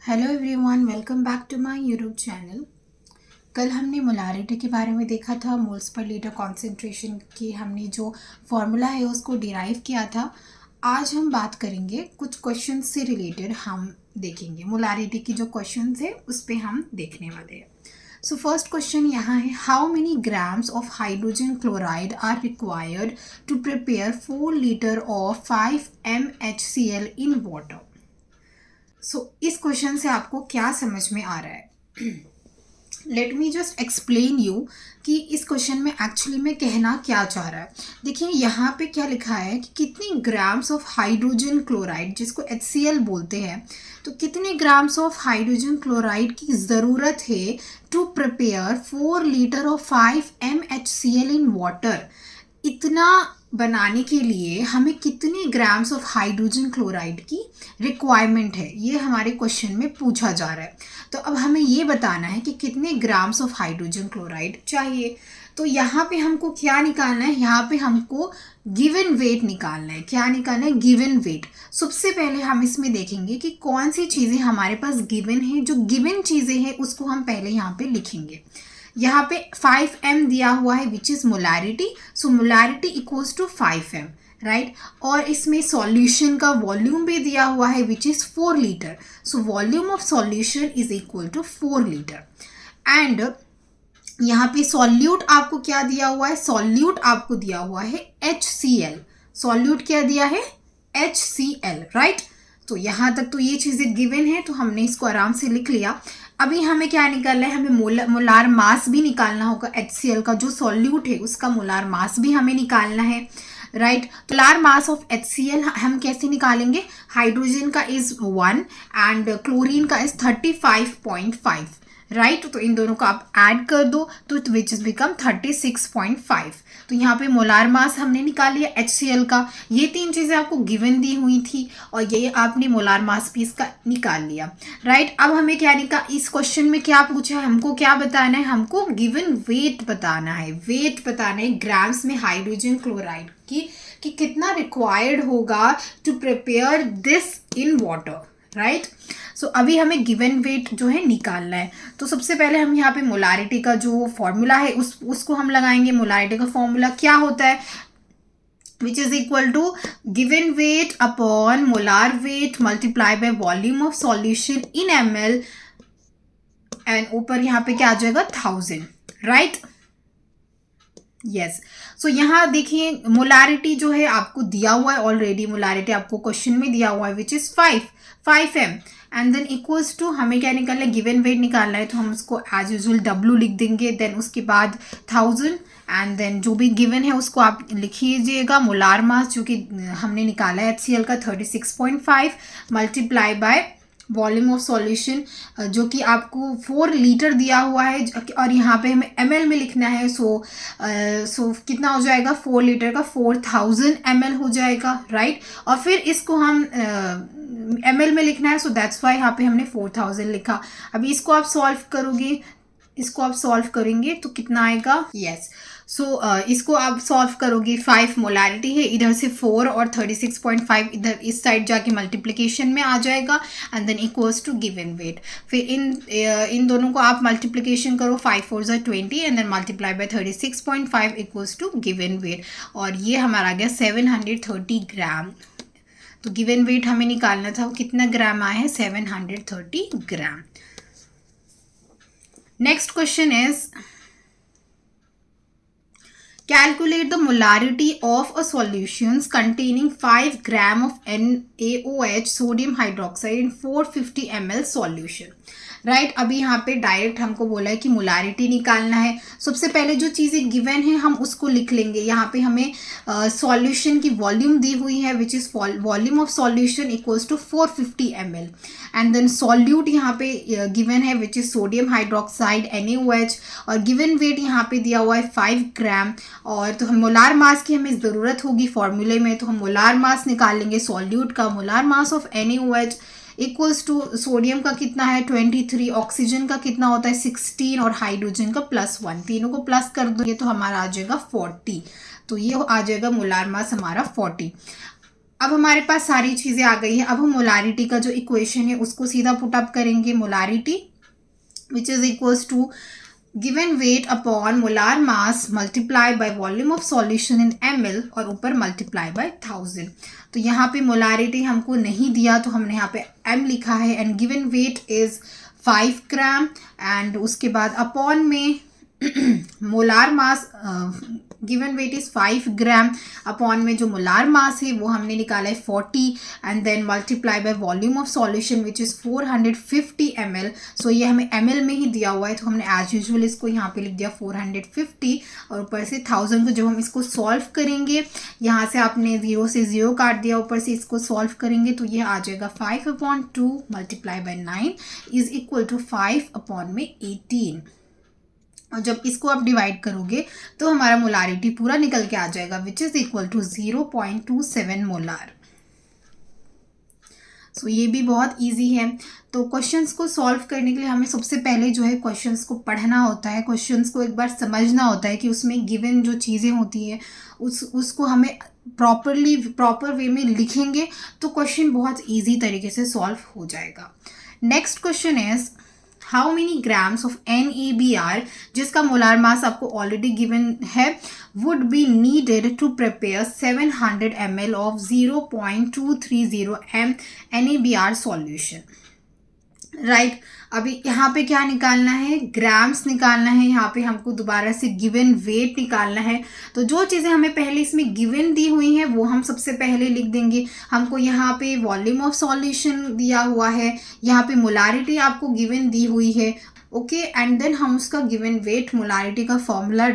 Hello everyone, welcome back to my YouTube channel. कल हमने molarity के बारे में देखा था, मोल्स पर लीटर कॉन्सेंट्रेशन की हमने जो फॉर्मूला है उसको डिराइव किया था। आज हम बात करेंगे कुछ क्वेश्चन से रिलेटेड, हम देखेंगे मोलारिटी की जो क्वेश्चन है उस पर हम देखने वाले हैं। सो फर्स्ट क्वेश्चन यहाँ है, how many grams of hydrogen chloride are required to prepare 4 litre of 5 MHCl in water. इस क्वेश्चन से आपको क्या समझ में आ रहा है? Let me just explain you कि इस क्वेश्चन में एक्चुअली में कहना क्या चाह रहा है। देखिए यहाँ पे क्या लिखा है कि कितनी ग्राम्स ऑफ हाइड्रोजन क्लोराइड, जिसको HCl बोलते हैं, तो कितने ग्राम्स ऑफ हाइड्रोजन क्लोराइड की ज़रूरत है to prepare 4 litre of 5 MHCl in water. इतना बनाने के लिए हमें कितने ग्राम्स ऑफ हाइड्रोजन क्लोराइड की रिक्वायरमेंट है, ये हमारे क्वेश्चन में पूछा जा रहा है। तो अब हमें ये बताना है कि कितने ग्राम्स ऑफ हाइड्रोजन क्लोराइड चाहिए। तो यहाँ पे हमको क्या निकालना है, यहाँ पे हमको गिवन वेट निकालना है। क्या निकालना है? Given weight. सबसे पहले हम इसमें देखेंगे कि कौन सी चीज़ें हमारे पास गिवन है। जो गिवन चीज़ें हैं उसको हम पहले यहाँ पे लिखेंगे। यहाँ पे 5m दिया हुआ है which is molarity, so molarity equals to 5m, right. और इसमें सॉल्यूशन का वॉल्यूम भी दिया हुआ है which is 4 litre, so volume of solution is equal to 4 litre. And यहाँ पे सॉल्यूट आपको क्या दिया हुआ है? सॉल्यूट आपको दिया हुआ है HCl। सॉल्यूट क्या दिया है? HCl, right. तो यहाँ तक तो ये चीज़ें गिवन है, तो हमने इसको आराम से लिख लिया। अभी हमें क्या निकालना है? हमें मोलार मास भी निकालना होगा। HCl का जो सॉल्यूट है उसका मोलार मास भी हमें निकालना है, राइट। तो मोलार मास ऑफ HCl हम कैसे निकालेंगे? हाइड्रोजन का इज 1 एंड क्लोरीन का इज 35.5, राइट। तो इन दोनों को आप ऐड कर दो तो विच इज बिकम 36.5। तो यहाँ पे मोलार मास हमने निकाल लिया HCl का। ये तीन चीज़ें आपको गिवन दी हुई थी और ये आपने मोलार मास भी इसका निकाल लिया, राइट। अब हमें क्या इस क्वेश्चन में क्या पूछा है? हमको क्या बताना है? हमको गिवन वेट बताना है। वेट बताना है ग्राम्स में हाइड्रोजन क्लोराइड की कि कितना रिक्वायर्ड होगा to prepare this in water, right. So अभी हमें गिवन वेट जो है निकालना है। तो सबसे पहले हम यहाँ पे मोलारिटी का जो फॉर्मूला है उसको हम लगाएंगे। मोलारिटी का फॉर्मूला क्या होता है? Which is equal to given weight upon molar weight multiply by volume of solution in ml and ऊपर यहाँ पे क्या आ जाएगा? 1000, राइट। यस। सो यहाँ देखिए मोलारिटी जो है आपको दिया हुआ है ऑलरेडी। मोलारिटी आपको क्वेश्चन में दिया हुआ है which is 5m and then equals to हमें क्या निकालना है? गिवन वेट निकालना है। तो हम उसको एज यूजुअल W लिख देंगे, देन उसके बाद 1000 एंड देन जो भी गिवन है उसको आप लिखिएगा। मोलार मास जो कि हमने निकाला है HCl का 36.5 multiply by volume of solution जो कि आपको 4 लीटर दिया हुआ है और यहाँ पे हमें ml में लिखना है। सो कितना हो जाएगा? 4 लीटर का 4000 ml हो जाएगा, राइट। और फिर इसको हम ml में लिखना है, सो दैट्स वाई यहाँ पे हमने 4000 लिखा। अभी इसको आप सॉल्व करेंगे तो कितना आएगा? यस। इसको आप सॉल्व करोगे, 5 मोलारिटी है, इधर से 4 और 36.5 इधर इस साइड जाके मल्टीप्लिकेशन में आ जाएगा and then equals to given weight. फिर इन दोनों को आप मल्टीप्लिकेशन करो, 5 4 ज़ा 20 and then multiply by 36.5 equals to given weight. और ये हमारा आ गया 730 ग्राम। तो गिवन वेट हमें निकालना था, वो कितना ग्राम आया है? 730 gram. Next question is calculate the molarity of a solutions containing 5 gram of NaOH sodium hydroxide in 450 ml solution, right. अभी यहाँ पे डायरेक्ट हमको बोला है कि मोलारिटी निकालना है। सबसे पहले जो चीज़ें गिवन है हम उसको लिख लेंगे। यहाँ पे हमें सॉल्यूशन की वॉल्यूम दी हुई है which is volume of solution equals to 450 ml and then solute यहाँ पे गिवन है which is sodium hydroxide NaOH और गिवन वेट यहाँ पे दिया हुआ है 5 ग्राम। और तो हम मोलार मास की हमें ज़रूरत होगी फॉर्मूले में, तो हम मोलार मास निकालेंगे। सॉल्यूट का molar mass of NaOH equals to sodium का कितना है? 23, ऑक्सीजन का कितना होता है? 16 और हाइड्रोजन का +1, तीनों को प्लस कर दोगे तो हमारा आ जाएगा 40। तो ये आ जाएगा मोलार मास हमारा 40। अब हमारे पास सारी चीज़ें आ गई है। अब हम मोलारिटी का जो इक्वेशन है उसको सीधा पुट अप करेंगे। Molarity which is equals to given weight upon molar mass multiply by volume of solution in ml और ऊपर मल्टीप्लाई बाय 1000। तो यहाँ पे मोलारिटी हमको नहीं दिया तो हमने यहाँ पे m लिखा है and given weight is 5 gram and उसके बाद अपॉन में molar mass given weight is 5 gram upon में जो मोलार मास है वो हमने निकाला है 40 and then multiply by volume of solution which is 450 ml। So ये हमें ml में ही दिया हुआ है तो हमने एज यूजुअल इसको यहाँ पे लिख दिया 450 और ऊपर से 1000 को जब हम इसको सॉल्व करेंगे, यहाँ से आपने 0 से 0 काट दिया, ऊपर से इसको सॉल्व करेंगे तो ये आ जाएगा 5/2 multiply by 9 is equal to 5/18। और जब इसको आप डिवाइड करोगे तो हमारा मोलारिटी पूरा निकल के आ जाएगा which is equal to 0.27 molar. So ये भी बहुत इजी है। तो क्वेश्चंस को सॉल्व करने के लिए हमें सबसे पहले जो है क्वेश्चंस को पढ़ना होता है, क्वेश्चंस को एक बार समझना होता है कि उसमें गिवन जो चीज़ें होती है उसको हमें प्रॉपर वे में लिखेंगे तो क्वेश्चन बहुत इजी तरीके से सॉल्व हो जाएगा। Next question is how many grams of NaBr, जिसका मोलार मास आपको ऑलरेडी गिवन है, would be needed to prepare 700 ml of 0.230 m NaBr solution. Right अभी यहाँ पे क्या निकालना है, ग्राम्स निकालना है। यहाँ पे हमको दोबारा से गिवन वेट निकालना है। तो जो चीज़ें हमें पहले इसमें गिवन दी हुई हैं वो हम सबसे पहले लिख देंगे। हमको यहाँ पे वॉल्यूम ऑफ सॉल्यूशन दिया हुआ है, यहाँ पे मोलारिटी आपको गिवन दी हुई है, ओके। एंड देन हम उसका गिवन वेट मोलारिटी का फॉर्मूला